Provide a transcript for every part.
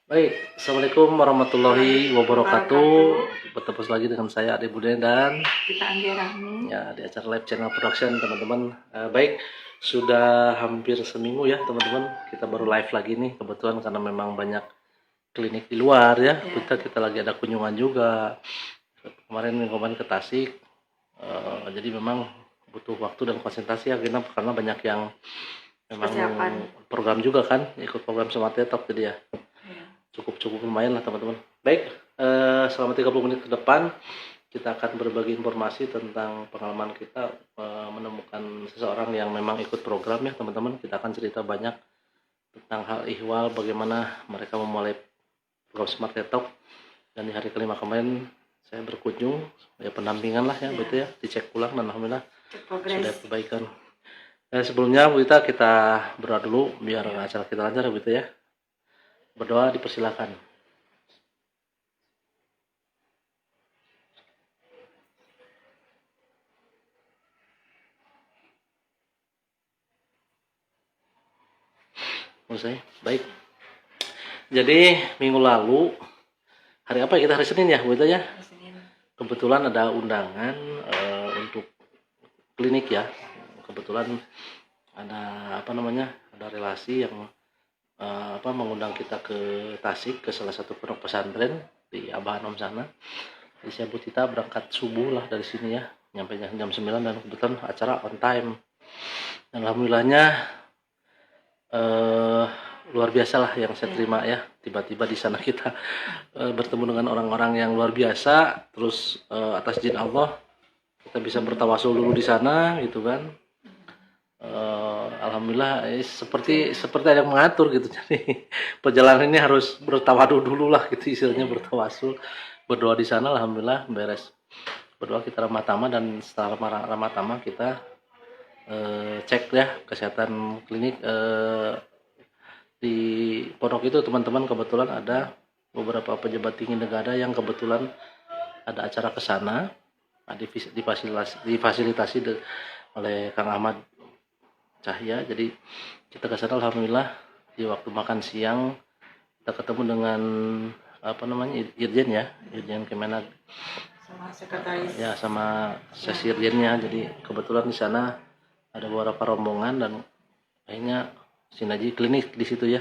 Baik, Assalamualaikum warahmatullahi wabarakatuh. Wabarakatuh. Bertemu lagi dengan saya Ade Bude dan Kita Anggia Rahmi. ya di acara live channel production teman-teman. Baik, sudah hampir seminggu ya teman-teman. Kita baru live lagi nih kebetulan karena memang banyak klinik di luar ya. Kita lagi ada kunjungan juga. Kemarin minggu kemarin ke Tasik. Jadi memang butuh waktu dan konsentrasi ya karena banyak yang memang Persiapan. program juga kan, ikut program Smart Talk jadi ya. Cukup lumayan lah teman-teman. Baik, selama 30 menit ke depan kita akan berbagi informasi tentang pengalaman kita menemukan seseorang yang memang ikut program ya teman-teman. Kita akan cerita banyak tentang hal ihwal, bagaimana mereka memulai program Smart Talk. Dan di hari kelima kemarin saya berkunjung, ya pendampingan lah ya, betul ya, dicek ulang dan alhamdulillah sudah perbaikan. Sebelumnya Bu Ita, kita berdoa dulu biar acara kita lancar ya Bu Ita ya. Berdoa dipersilakan. Selesai. Baik. Jadi minggu lalu hari apa ya, kita hari Senin ya Bu Ita ya? Kebetulan ada undangan untuk klinik ya. Kebetulan ada ada relasi yang mengundang kita ke Tasik, ke salah satu pondok pesantren di Abah Anom sana. Jadi saya Bu Tita berangkat subuh lah dari sini ya, nyampe jam 9 dan kebetulan acara on time. Dan alhamdulillahnya luar biasa lah yang saya terima ya. Tiba-tiba di sana kita bertemu dengan orang-orang yang luar biasa. Terus atas izin Allah kita bisa bertawasul dulu di sana gitu kan. Alhamdulillah seperti ada yang mengatur gitu. Jadi perjalanan ini harus bertawadu dulu lah gitu istilahnya, bertawasul, berdoa di sana. Alhamdulillah beres berdoa, kita ramah tamah, dan setelah ramah tamah kita cek ya kesehatan klinik di pondok itu teman-teman. Kebetulan ada beberapa pejabat tinggi negara yang kebetulan ada acara ke sana, difasilitasi oleh Kang Ahmad Cahya. Jadi kita ke sana alhamdulillah. Di waktu makan siang kita ketemu dengan Irjen Kemenag Sama sekretaris. Ya, sama sesirjennya. Jadi kebetulan di sana ada beberapa rombongan dan akhirnya sinergi klinik di situ ya.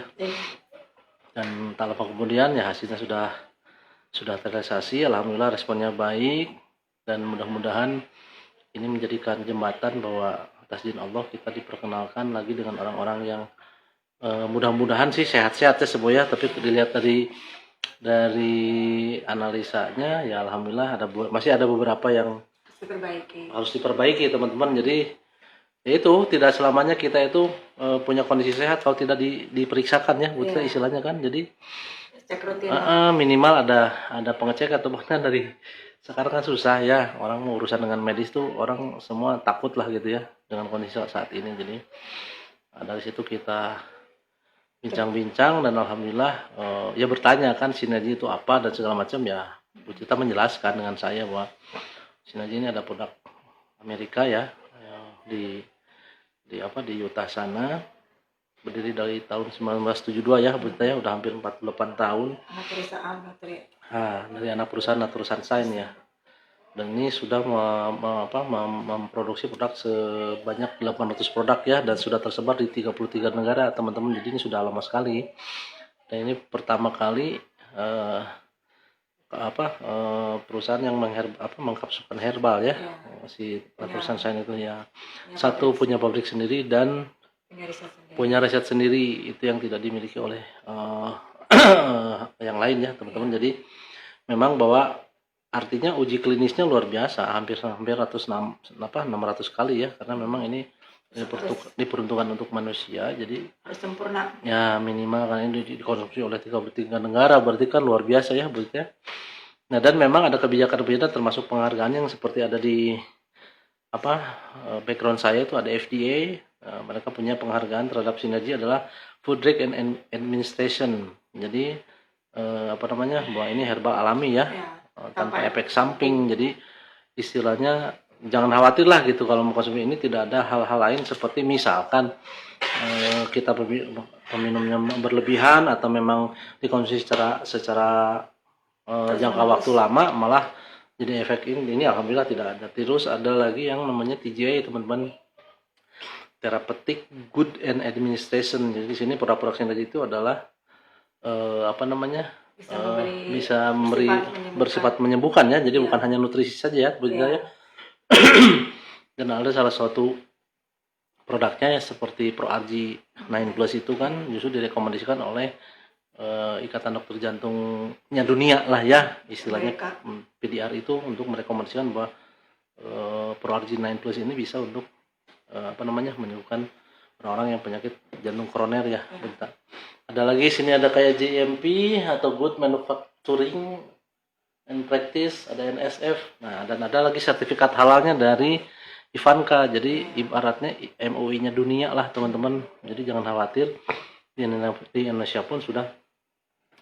Dan tak lama kemudian ya hasilnya sudah terrealisasi. Alhamdulillah responnya baik, dan mudah-mudahan ini menjadikan jembatan bahwa atas izin Allah kita diperkenalkan lagi dengan orang-orang yang mudah-mudahan sih sehat-sehat ya semuanya. Tapi dilihat dari analisanya ya alhamdulillah masih ada beberapa yang harus diperbaiki teman-teman. Jadi ya itu, tidak selamanya kita itu punya kondisi sehat kalau tidak diperiksakan ya, betul istilahnya kan. Jadi cek rutin. Minimal ada pengecek atau bahkan dari sekarang kan susah ya, orang mau urusan dengan medis tuh orang semua takut lah gitu ya dengan kondisi saat ini. Jadi dari situ kita bincang-bincang dan alhamdulillah ya bertanya kan sinergi itu apa dan segala macam ya. Bu Cita menjelaskan dengan saya bahwa sinergi ini ada produk Amerika ya, di Utah sana, berdiri dari tahun 1972 ya Bu Cita ya, udah hampir 48 tahun. Anak perusahaan Dari anak perusahaan Natural Sunshine ya. Dan ini sudah memproduksi produk sebanyak 800 produk ya, dan sudah tersebar di 33 negara teman-teman. Jadi ini sudah lama sekali. Dan ini pertama kali perusahaan yang mengkapsulkan herbal ya. Si Natural Sunshine itu ya. Satu punya pabrik sendiri dan punya riset sendiri, itu yang tidak dimiliki oleh yang lain ya teman-teman. Jadi memang bahwa artinya uji klinisnya luar biasa, hampir 600 kali ya, karena memang ini diperuntukkan untuk manusia. Jadi harus sempurna ya, minimal kan ini dikonsumsi oleh 33 negara, berarti kan luar biasa ya Bu ya. Nah, dan memang ada kebijakan-kebijakan termasuk penghargaan yang seperti ada di background saya itu ada FDA. Mereka punya penghargaan terhadap sinergi adalah Food Drug and Administration. Jadi bahwa ini herbal alami ya, tanpa efek samping. Jadi istilahnya jangan khawatir lah gitu kalau mengkonsumsi ini tidak ada hal-hal lain seperti misalkan kita peminumnya berlebihan atau memang dikonsumsi secara jangka waktu lama malah jadi efek ini alhamdulillah tidak ada. Terus ada lagi yang namanya TGA teman-teman, Therapeutic Good and Administration. Jadi di sini produk-produk sinergi itu adalah apa namanya bisa memberi bersifat menyembuhkan ya. Jadi bukan hanya nutrisi saja ya, begitu ya. Dan ada salah satu produknya ya seperti ProRG 9 Plus itu kan justru direkomendasikan oleh Ikatan Dokter Jantungnya Dunia lah ya istilahnya, PDR itu untuk merekomendasikan bahwa ProRG 9 Plus ini bisa untuk apa namanya menyembuhkan orang-orang yang penyakit jantung koroner ya. Bentar. Ada lagi sini ada kayak GMP atau Good Manufacturing and Practice, ada NSF. Nah, dan ada lagi sertifikat halalnya dari Ivanka. Jadi ibaratnya MUI-nya dunia lah teman-teman. Jadi jangan khawatir, di Indonesia pun sudah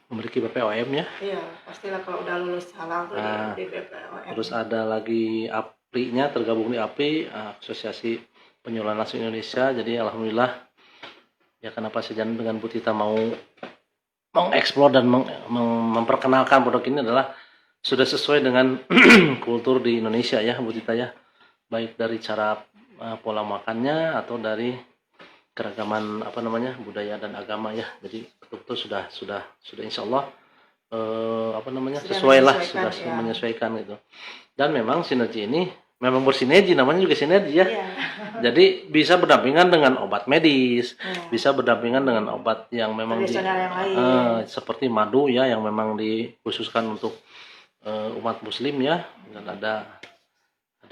memiliki BPOM ya. Iya, pastilah kalau udah lulus halal tuh di BPOM. Terus ada lagi APRI-nya, tergabung di APRI, Asosiasi Penyuluhan Langsung Indonesia. Jadi alhamdulillah ya, kenapa sejalan dengan Bu Tita mau mengeksplor dan memperkenalkan produk ini adalah sudah sesuai dengan kultur di Indonesia ya Bu Tita ya, baik dari cara pola makannya atau dari keragaman apa namanya budaya dan agama ya. Jadi betul-betul sudah insya Allah apa namanya sesuai lah, sudah ya, menyesuaikan gitu. Dan memang sinergi ini memang bersinergi, namanya juga sinergi ya. Jadi bisa berdampingan dengan obat medis, bisa berdampingan dengan obat yang memang yang lain. Seperti madu ya yang memang dikhususkan untuk umat muslim ya, dan ada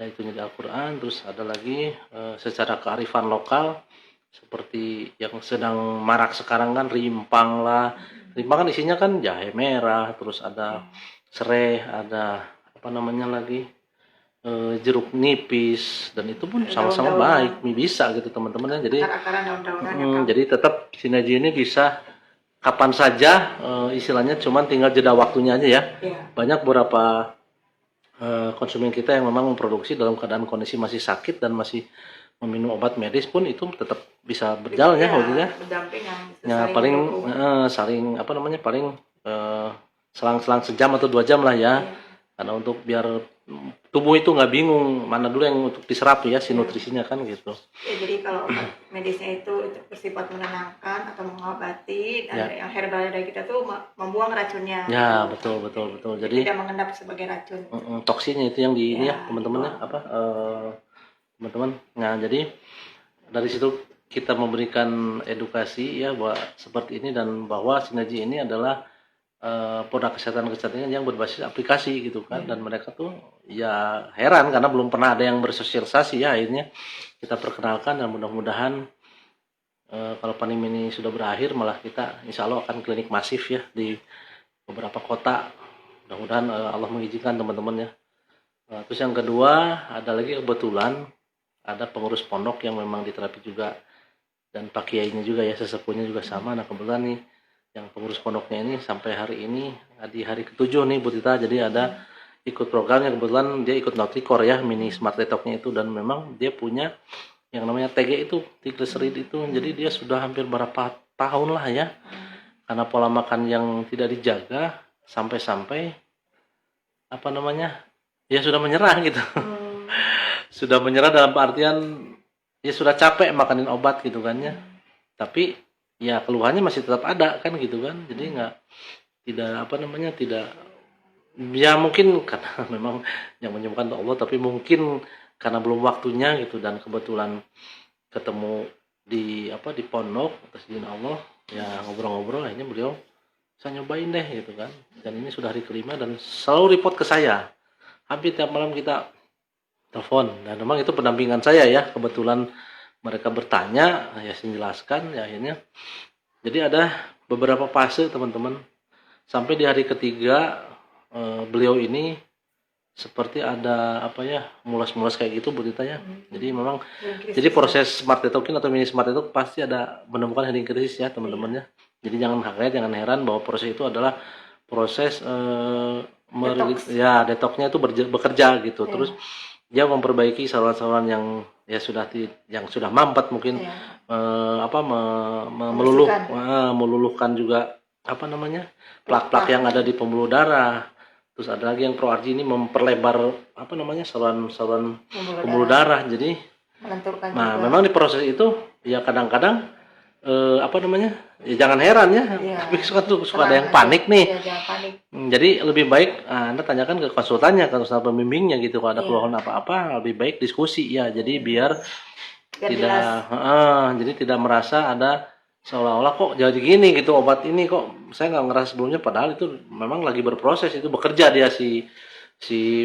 itunya di Al-Quran. Terus ada lagi secara kearifan lokal seperti yang sedang marak sekarang kan rimpang lah. Rimpang kan isinya kan jahe merah, terus ada serai, ada apa namanya lagi jeruk nipis, dan itu pun sama-sama baik, bisa gitu teman-teman ya. Jadi jadi tetap sinergi ini bisa kapan saja istilahnya, cuman tinggal jeda waktunya aja ya. Banyak beberapa konsumen kita yang memang memproduksi dalam keadaan kondisi masih sakit dan masih meminum obat medis pun itu tetap bisa berjalan ya maksudnya. Ya paling saling apa namanya paling selang-selang sejam atau 2 jam lah ya. Karena untuk biar tubuh itu nggak bingung mana dulu yang untuk diserap ya si nutrisinya kan gitu. Ya, jadi kalau obat medisnya itu bersifat menenangkan atau mengobati, dan yang herbal dari kita tuh membuang racunnya. Ya betul. Jadi tidak mengendap sebagai racun. Toksinnya itu yang di ini ya teman-teman ya apa teman-teman. Nah jadi dari situ kita memberikan edukasi ya bahwa seperti ini, dan bahwa sinergi ini adalah produk kesehatan yang berbasis aplikasi gitu kan. Dan mereka tuh ya heran karena belum pernah ada yang bersosialisasi ya. Akhirnya kita perkenalkan, dan mudah-mudahan kalau pandemi ini sudah berakhir malah kita insya Allah akan klinik masif ya di beberapa kota. Mudah-mudahan Allah mengizinkan teman-teman ya. Terus yang kedua ada lagi kebetulan ada pengurus pondok yang memang diterapi juga, dan Pak Kiainya juga ya, sesepuhnya juga sama. Nah kebetulan nih yang pengurus pondoknya ini sampai hari ini di hari ke-7 nih Bu Tita, jadi ada ikut programnya. Kebetulan dia ikut Nutricor ya, mini smart detox-nya itu, dan memang dia punya yang namanya TG itu, triglyceride itu. Jadi dia sudah hampir berapa tahun lah ya, karena pola makan yang tidak dijaga sampai apa namanya ya sudah menyerah gitu. Sudah menyerah dalam artian ya sudah capek makanin obat gitu kan ya, tapi ya keluhannya masih tetap ada kan gitu kan. Jadi tidak ya mungkin karena memang yang menyembuhkan Allah, tapi mungkin karena belum waktunya gitu. Dan kebetulan ketemu di pondok atas izin Allah ya, ngobrol-ngobrol akhirnya beliau saya nyobain deh gitu kan. Dan ini sudah hari kelima dan selalu report ke saya, hampir tiap malam kita telepon. Dan memang itu pendampingan saya ya, kebetulan mereka bertanya, ya saya jelaskan, ya akhirnya. Jadi ada beberapa fase teman-teman. Sampai di hari ketiga beliau ini seperti ada mulas-mulas kayak gitu Bu Tita ya. Jadi memang jadi proses smart detoxing atau mini smart detox pasti ada menemukan healing krisis ya teman-teman ya. Jadi jangan kaget, jangan heran bahwa proses itu adalah proses detoxnya itu bekerja gitu. Terus dia memperbaiki saluran-saluran yang ya yang sudah mampet mungkin, Iya. meluluhkan juga apa namanya, plak-plak yang ada di pembuluh darah. Terus ada lagi yang ProRG ini memperlebar apa namanya, saluran pembuluh darah. Jadi Melenturkan nah juga. memang di proses itu ya kadang-kadang apa namanya, ya jangan heran ya, Iya. tapi suka ada yang Tenang panik aja. nih. Iya, jangan panik. Jadi lebih baik Anda tanyakan ke konsultannya, ke konsultan pembimbingnya gitu. Kalau ada Iya. keluhan apa-apa, lebih baik diskusi ya. Jadi biar Biar tidak, jelas. jadi tidak merasa ada seolah-olah kok jadi gini gitu, obat ini kok saya nggak ngerasa sebelumnya, padahal itu memang lagi berproses, itu bekerja dia si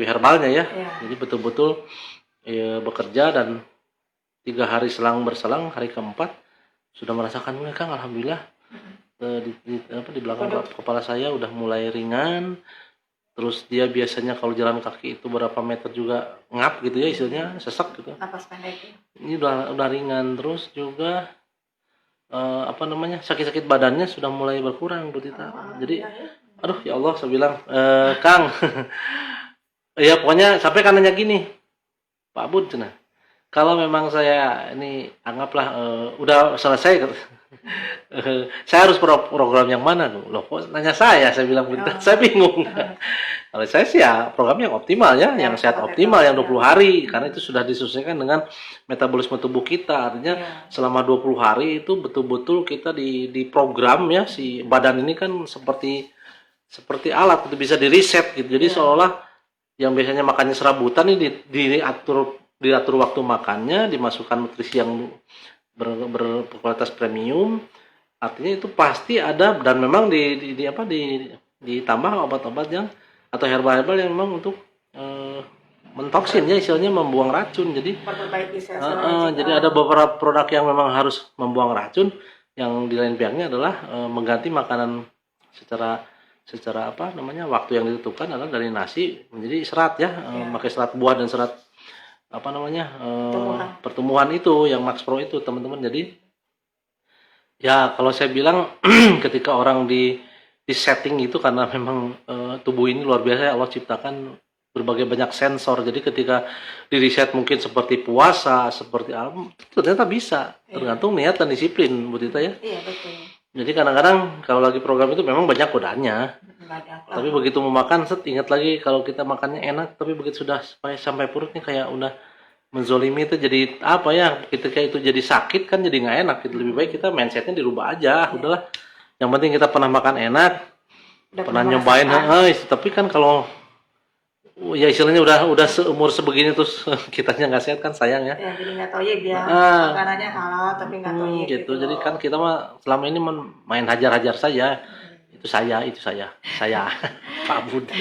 herbalnya ya. Iya. Jadi betul-betul ya, bekerja, dan 3 hari berselang hari keempat sudah merasakan mulai Kang, alhamdulillah di belakang kepala saya udah mulai ringan. Terus dia biasanya kalau jalan kaki itu berapa meter juga ngap gitu ya, istilahnya sesak gitu. Napas pendek. Ini udah ringan. Terus juga apa namanya, sakit-sakit badannya sudah mulai berkurang Bu Tita. Jadi aduh ya Allah, saya bilang Kang ya pokoknya sampai kan nanya gini, Pak Bud cenah, kalau memang saya ini anggaplah udah selesai saya harus program yang mana loh, kok nanya saya bilang begitu. Saya bingung. Kalau saya sih ya program yang optimal ya, yang sehat optimal, yang 20 hari, karena itu sudah disesuaikan dengan metabolisme tubuh kita. Artinya selama 20 hari itu betul-betul kita di program ya, si badan ini kan seperti alat, itu bisa di reset gitu. Jadi seolah yang biasanya makannya serabutan ini diatur waktu makannya, dimasukkan nutrisi yang berkualitas premium. Artinya itu pasti ada, dan memang ditambah obat-obat yang atau herbal yang memang untuk mentoksin ya, istilahnya membuang racun. Jadi jadi ada beberapa produk yang memang harus membuang racun, yang di lain pihaknya adalah mengganti makanan secara apa namanya, waktu yang ditentukan adalah dari nasi menjadi serat ya, pakai serat buah dan serat apa namanya pertumbuhan itu yang Max Pro itu teman-teman. Jadi ya kalau saya bilang ketika orang di setting itu, karena memang tubuh ini luar biasa, Allah ciptakan berbagai banyak sensor. Jadi ketika di reset mungkin seperti puasa, seperti apa, ternyata bisa, tergantung niat dan disiplin Bu Tita ya. Iya betul. Jadi kadang-kadang kalau lagi program itu memang banyak godaannya. Tapi begitu mau makan, ingat lagi kalau kita makannya enak, tapi begitu sudah sampai perutnya kayak udah menzolimi, itu jadi apa ya, ketika itu jadi sakit kan, jadi nggak enak gitu. Lebih baik kita mindsetnya dirubah aja, udahlah. Yang penting kita pernah makan enak, pernah nyobain, tapi kan kalau ya istilahnya udah seumur sebegini terus kitanya nggak sehat kan sayang ya. Ya jadi nggak tahu ya dia makanannya halal tapi nggak tahu ya gitu. Jadi kan kita mah selama ini main hajar-hajar saja. Itu saya Pak Bud.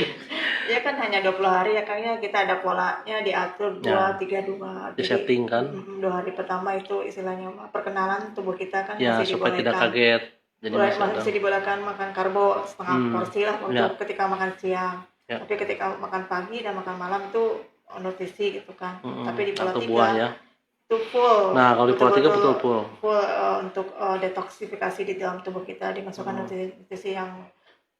Ya kan hanya 20 hari ya Kang ya, kita ada polanya diatur 2-3-2. Di setting kan. 2 hari pertama itu istilahnya perkenalan tubuh kita kan, ya, masih supaya tidak kaget. Jadi masih dibolehkan makan karbo setengah porsi lah untuk ketika makan siang. Tapi ketika makan pagi dan makan malam itu nutrisi gitu kan. Tapi di pola 3 ya. Itu full. Nah, kalau di pola 3 betul full. Untuk detoksifikasi di dalam tubuh kita, dimasukkan nutrisi yang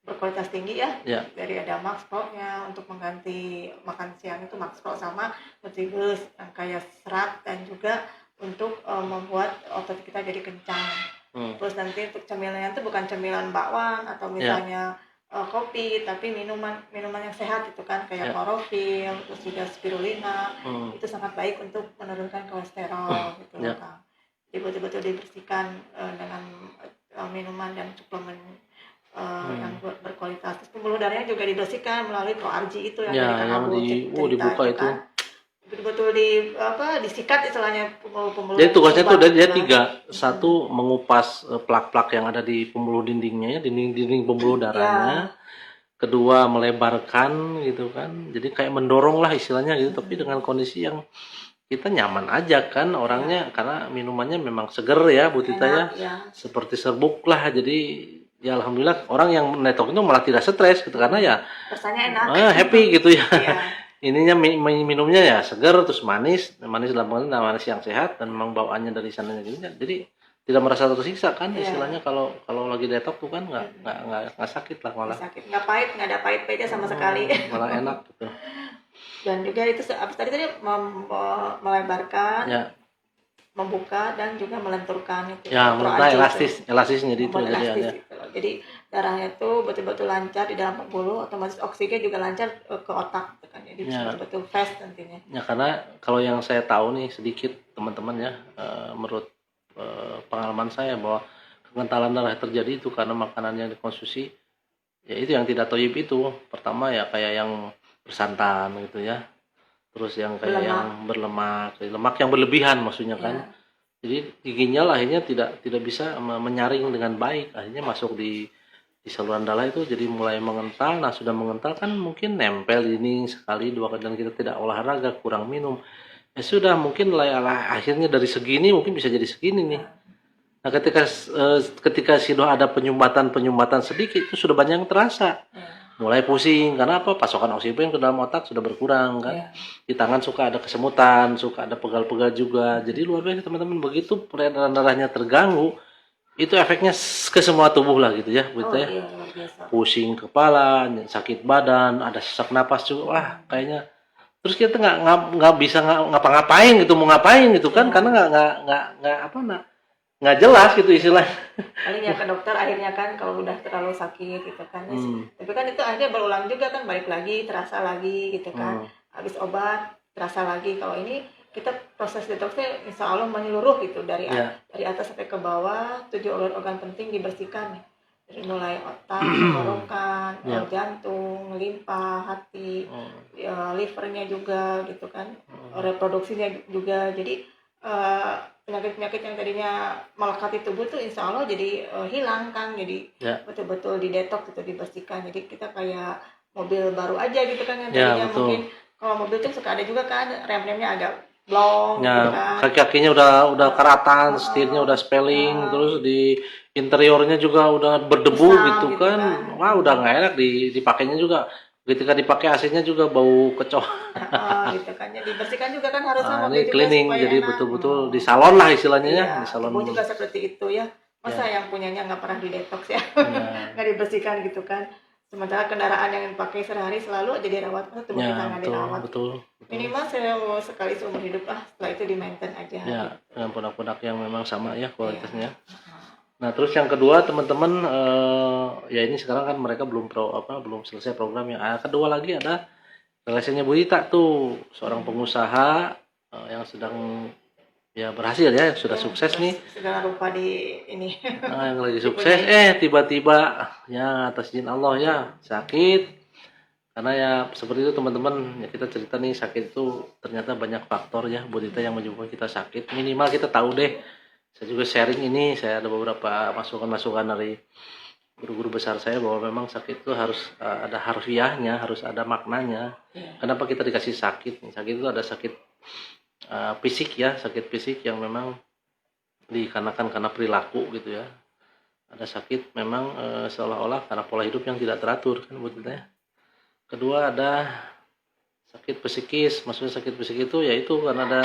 berkualitas tinggi ya. Dari ada Max Pro-nya untuk mengganti makan siang itu Max Pro, sama Nutribus yang kaya serat dan juga untuk membuat otot kita jadi kencang. Terus nanti untuk cemilan itu bukan cemilan bakwan atau misalnya kopi, tapi minuman yang sehat itu kan, kayak klorofil, terus juga spirulina. Itu sangat baik untuk menurunkan kolesterol gitu kan. Jadi betul-betul dibersihkan dengan minuman dan suplemen yang berkualitas. Terus pembuluh darahnya juga dibersihkan melalui ProRG itu yang dibuka itu kan. Betul-betul disikat istilahnya pembuluh. Jadi tugasnya itu dia 3. 1 mengupas plak-plak yang ada di pembuluh dindingnya ya, dinding pembuluh darahnya. Kedua melebarkan gitu kan. Jadi kayak mendorong lah istilahnya gitu, tapi dengan kondisi yang kita nyaman aja kan orangnya, karena minumannya memang seger ya Bu Tita ya. Seperti serbuk lah. Jadi ya alhamdulillah orang yang netok itu malah tidak stres gitu, karena ya rasanya enak. Happy gitu ya. Ininya minumnya ya segar, terus manis dalam manis yang sehat, dan memang bawaannya dari sananya gitu. Jadi tidak merasa tersiksa kan istilahnya. Kalau lagi detox tuh kan nggak sakit lah, malah sakit, nggak pahit, nggak ada pahit-pahitnya sama sekali, malah enak gitu. Dan juga itu tadi melebarkan, Ya, membuka dan juga melenturkan itu. ya menurut saya Elastis, elastisnya jadi itu membuat jadi elastis ya. gitu loh. Jadi darahnya tuh betul-betul lancar di dalam pembuluh, otomatis oksigen juga lancar ke otak gitu kan. Jadi bisa Ya. betul-betul fast nantinya. Ya karena kalau yang saya tahu nih sedikit teman-teman ya, menurut pengalaman saya bahwa kekentalan darah terjadi itu karena makanan yang dikonsumsi, ya itu yang tidak toyib itu. Pertama ya kayak yang bersantan gitu ya, terus yang kayak yang berlemak, lemak yang berlebihan maksudnya kan. Jadi giginya akhirnya tidak bisa menyaring dengan baik, akhirnya masuk di saluran darah itu jadi mulai mengental. Nah sudah mengental kan mungkin nempel ini sekali dua kali dan kita tidak olahraga, kurang minum, ya sudah mungkin akhirnya dari segini mungkin bisa jadi segini nih. Nah ketika sudah ada penyumbatan sedikit itu sudah banyak yang terasa, mulai pusing karena apa, pasokan oksigen ke dalam otak sudah berkurang kan. Di tangan suka ada kesemutan, suka ada pegal-pegal juga. Jadi luar biasa teman-teman, begitu peredaran darahnya terganggu itu efeknya ke semua tubuh lah gitu ya, begitu ya. Pusing kepala, sakit badan, ada sesak napas juga, wah kayaknya. Terus kita nggak bisa ngapa-ngapain gitu, mau ngapain gitu kan, karena nggak jelas gitu istilahnya. Paling ya ke dokter akhirnya kan kalau udah terlalu sakit gitu kan. Tapi kan itu akhirnya berulang juga kan, balik lagi terasa lagi gitu kan. Habis obat terasa lagi. Kalau ini kita proses detoxnya insya Allah menyeluruh gitu dari atas sampai ke bawah, 7 organ penting dibersihkan. Dari mulai otak, tenggorokan, jantung, limpa, hati, livernya juga gitu kan, reproduksinya juga. Jadi penyakit-penyakit yang tadinya melekat di tubuh tuh insya Allah jadi hilang kan, jadi betul-betul didetox gitu, dibersihkan. Jadi kita kayak mobil baru aja gitu kan, yang tadinya mungkin kalau mobil tuh suka ada juga kan rem-remnya agak blong gitu kan. Kaki-kakinya udah karatan, setirnya udah spelling, terus di interiornya juga udah berdebu gitu kan. Wah udah nggak enak dipakainya juga. Ketika dipakai AC-nya juga bau kecoa. Gitu kan. Jadi dibersihkan juga kan harusnya ini cleaning, jadi betul-betul di salon lah istilahnya ya. Di salon juga seperti itu ya. Masa yang punyanya nggak pernah di detox ya, nggak dibersihkan gitu kan. Sementara kendaraan yang dipakai sehari-hari selalu aja dirawat, tubuh kita nggak dirawat. Betul. Minimal sekali seumur hidup lah, setelah itu di maintain aja. Ya, dengan produk-produk yang memang sama ya kualitasnya. Nah terus yang kedua teman-teman, ya ini sekarang kan mereka belum selesai programnya. Kedua lagi ada relasinya Bu Dita tuh, seorang pengusaha yang sedang ya berhasil ya, sudah sukses nih. Segala rupa di ini. Yang lagi sukses, tiba-tiba ya atas izin Allah ya sakit. Karena ya seperti itu teman-teman, ya kita cerita nih sakit itu ternyata banyak faktor ya Bu Dita yang menyebabkan kita sakit. Minimal kita tahu deh. Saya juga sharing ini, saya ada beberapa masukan-masukan dari guru-guru besar saya bahwa memang sakit itu harus ada harfiahnya, harus ada maknanya. Kenapa kita dikasih sakit? Sakit itu ada sakit fisik ya, sakit fisik yang memang dikarenakan karena perilaku gitu ya. Ada sakit memang seolah-olah karena pola hidup yang tidak teratur kan betulnya. Kedua ada sakit psikis, maksudnya sakit psikis itu yaitu karena ada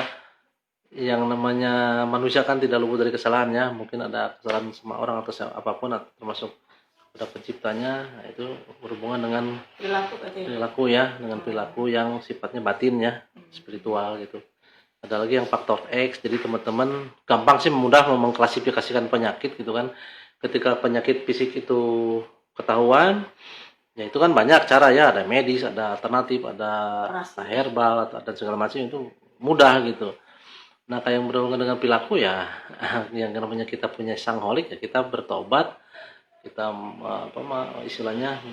yang namanya manusia kan tidak luput dari kesalahan ya, mungkin ada kesalahan sama orang atau apapun, termasuk pada penciptanya, itu berhubungan dengan perilaku ya, dengan perilaku yang sifatnya batin ya, spiritual gitu. Ada lagi yang faktor X, jadi teman-teman gampang sih mudah mengklasifikasikan penyakit gitu kan. Ketika penyakit fisik itu ketahuan, ya itu kan banyak cara ya, ada medis, ada alternatif, ada herbal, dan segala macam itu mudah gitu. Nah kayak yang berhubungan dengan perilaku ya, yang namanya kita punya sangholik ya, kita bertobat, kita istilahnya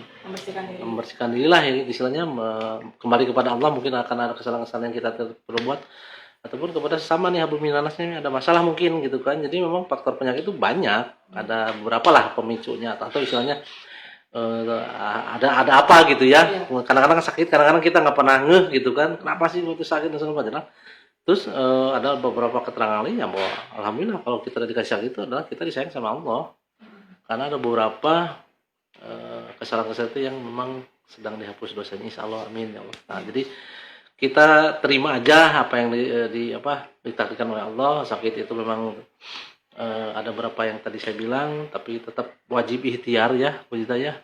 membersihkan diri lah ya, istilahnya kembali kepada Allah. Mungkin akan ada kesalahan-kesalahan yang kita perbuat, ataupun kepada sesama nih, habul minanasnya ada masalah mungkin gitu kan. Jadi memang faktor penyakit itu banyak, ada beberapa lah pemicunya, atau istilahnya ada apa gitu ya. Kadang-kadang sakit, kadang-kadang kita nggak pernah ngeh gitu kan, kenapa sih waktu sakit dan segala macam. Terus ada beberapa keterangan lain yang bahwa alhamdulillah kalau kita dikasih sakit itu adalah kita disayang sama Allah. Karena ada beberapa kesalahan-kesalahan itu yang memang sedang dihapus dosanya, insya Allah, amin ya Allah. Nah, jadi kita terima aja apa yang ditakdirkan oleh Allah. Sakit itu memang ada beberapa yang tadi saya bilang, tapi tetap wajib ikhtiar ya, Bu Dita ya,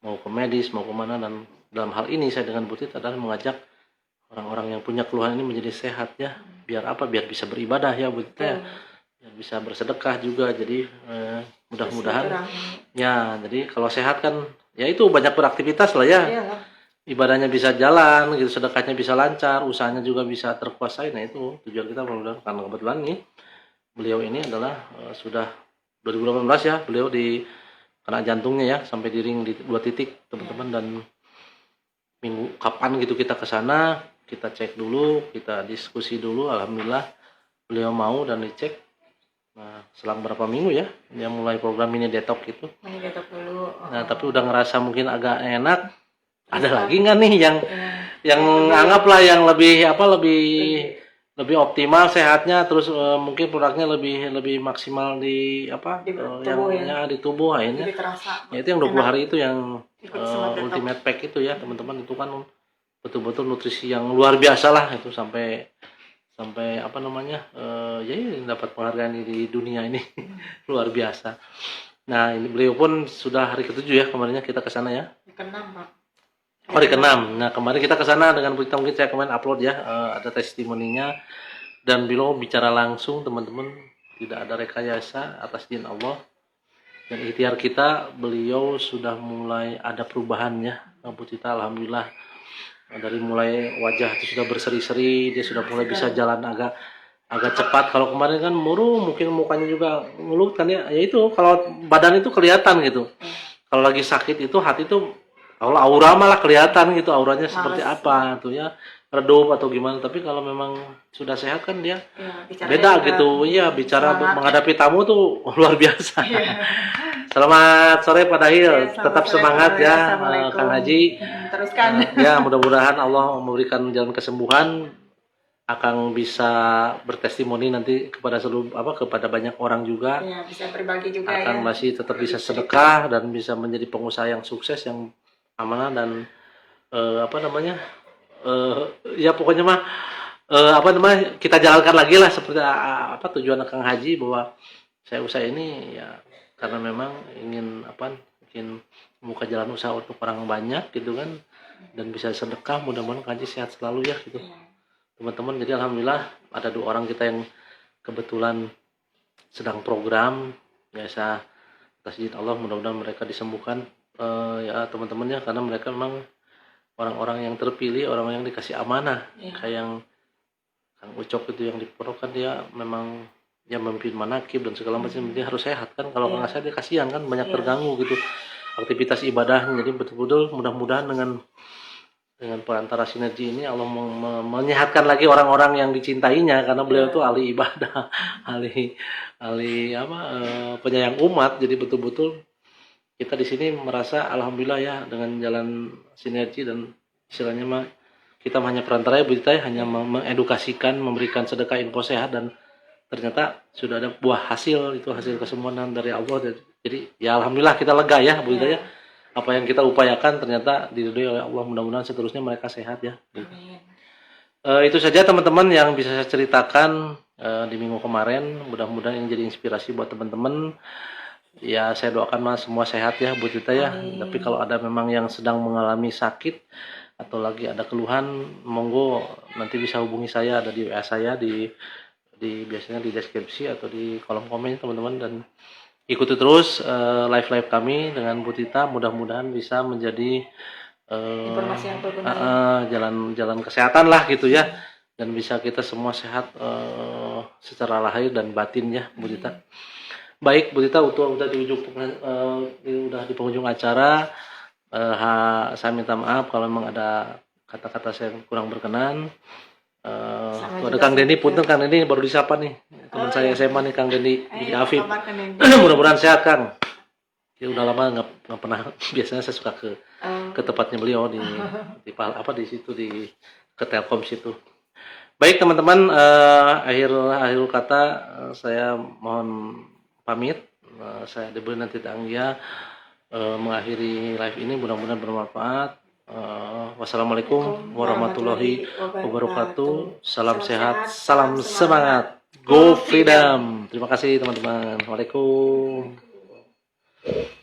mau ke medis, mau kemana. Dan dalam hal ini saya dengan Bu Dita adalah mengajak orang-orang yang punya keluhan ini menjadi sehat ya. Biar apa? Biar bisa beribadah ya Bu Tita ya. Biar bisa bersedekah juga. Jadi mudah-mudahan ya. Jadi kalau sehat kan ya itu banyak beraktivitas lah ya. Ibadahnya bisa jalan gitu, sedekahnya bisa lancar, usahanya juga bisa terkuasai. Nah itu tujuan kita mudah-mudahan. Karena kebetulan nih beliau ini adalah sudah 2018 ya, beliau kena jantungnya ya, sampai di ring di 2 titik teman-teman. Dan minggu kapan gitu kita ke sana, kita cek dulu, kita diskusi dulu. Alhamdulillah beliau mau dan dicek. Nah selang berapa minggu ya dia mulai program ini detox itu. Detox dulu. Nah tapi udah ngerasa mungkin agak enak. Ada lagi nggak nih yang anggaplah yang lebih optimal sehatnya, terus mungkin produknya lebih maksimal di di tubuh akhirnya. Ya itu yang 20 hari itu yang ultimate pack itu ya teman-teman. Itu kan betul-betul nutrisi yang luar biasa lah itu, sampai ya dapat penghargaan di dunia ini luar biasa. Nah ini beliau pun sudah hari ke-7 ya kemarinnya kita ke sana ya. Ke-6 Pak. Hari ke-6. Nah kemarin kita ke sana dengan Bu Tita, mungkin saya kemarin upload ya, ada testimoninya dan beliau bicara langsung teman-teman, tidak ada rekayasa, atas izin Allah dan ikhtiar kita. Beliau sudah mulai ada perubahannya Bu Tita, alhamdulillah. Dari mulai wajah itu sudah berseri-seri, dia sudah mulai bisa jalan agak cepat. Kalau kemarin kan murung, mungkin mukanya juga ngeluh kan ya. Ya itu kalau badan itu kelihatan gitu. Kalau lagi sakit itu hati itu, kalau aura malah kelihatan gitu, auranya seperti apa tuh ya, redup atau gimana. Tapi kalau memang sudah sehat kan dia beda gitu. Iya, bicara menghadapi tamu tuh luar biasa. Selamat sore Pak Dahil, tetap semangat ya Kang Haji. Teruskan. Ya mudah-mudahan Allah memberikan jalan kesembuhan, akan bisa bertestimoni nanti kepada kepada banyak orang juga. Ya, bisa berbagi juga akan masih tetap bisa sedekah dan bisa menjadi pengusaha yang sukses, yang amanah dan ya pokoknya mah kita jalankan lagi lah seperti tujuan Kang Haji, bahwa saya usaha ini ya karena memang ingin membuka jalan usaha untuk orang banyak gitu kan, dan bisa sedekah. Mudah-mudahan Kang Haji sehat selalu ya gitu teman-teman. Jadi alhamdulillah ada 2 orang kita yang kebetulan sedang program biasa, atas izin Allah mudah-mudahan mereka disembuhkan ya teman-teman ya, karena mereka memang orang-orang yang terpilih, orang yang dikasih amanah. Kayak yang Kang Ucok itu yang diprokan, dia memang ya memimpin manakib dan segala macam, dia harus sehat kan. Kalau nggak sehat dia kasihan kan, banyak terganggu gitu aktivitas ibadahnya. Jadi betul-betul mudah-mudahan dengan perantara sinergi ini Allah menyehatkan lagi orang-orang yang dicintainya, karena beliau itu ahli ibadah, ahli penyayang umat. Jadi betul-betul kita di sini merasa alhamdulillah ya dengan jalan sinergi, dan istilahnya mah kita hanya perantara ya Bu Tita, hanya mengedukasikan, memberikan sedekah info sehat, dan ternyata sudah ada buah hasil, itu hasil kesembuhan dari Allah. Jadi ya alhamdulillah kita lega ya Bu Tita ya. Apa yang kita upayakan ternyata diridhoi oleh Allah, mudah-mudahan seterusnya mereka sehat ya. Itu saja teman-teman yang bisa saya ceritakan di minggu kemarin. Mudah-mudahan ini jadi inspirasi buat teman-teman. Ya saya doakan mas semua sehat ya Bu Tita ya. Tapi kalau ada memang yang sedang mengalami sakit atau lagi ada keluhan, monggo nanti bisa hubungi saya, ada di WA saya di biasanya di deskripsi atau di kolom komen teman-teman. Dan ikuti terus live kami dengan Bu Tita, mudah-mudahan bisa menjadi informasi yang berguna, jalan kesehatan lah gitu ya, dan bisa kita semua sehat secara lahir dan batin ya Bu Tita. Baik Bu Tita, udah di penghujung acara. Saya minta maaf kalau memang ada kata-kata saya yang kurang berkenan. Ada Kang Dendi, punten Kang Dendi baru disapa nih teman saya SMA nih, Kang Dendi Afif. Mudah-mudahan sehat Kang. Ya udah lama nggak pernah, biasanya saya suka ke tempatnya beliau di situ ke Telkom situ. Baik teman-teman, akhir kata saya mohon pamit. Saya diberi nanti Anggia mengakhiri live ini, mudah-mudahan bermanfaat. Wassalamualaikum warahmatullahi wabarakatuh. Salam sehat, salam semangat, go freedom. Terima kasih teman-teman. Waalaikumsalam.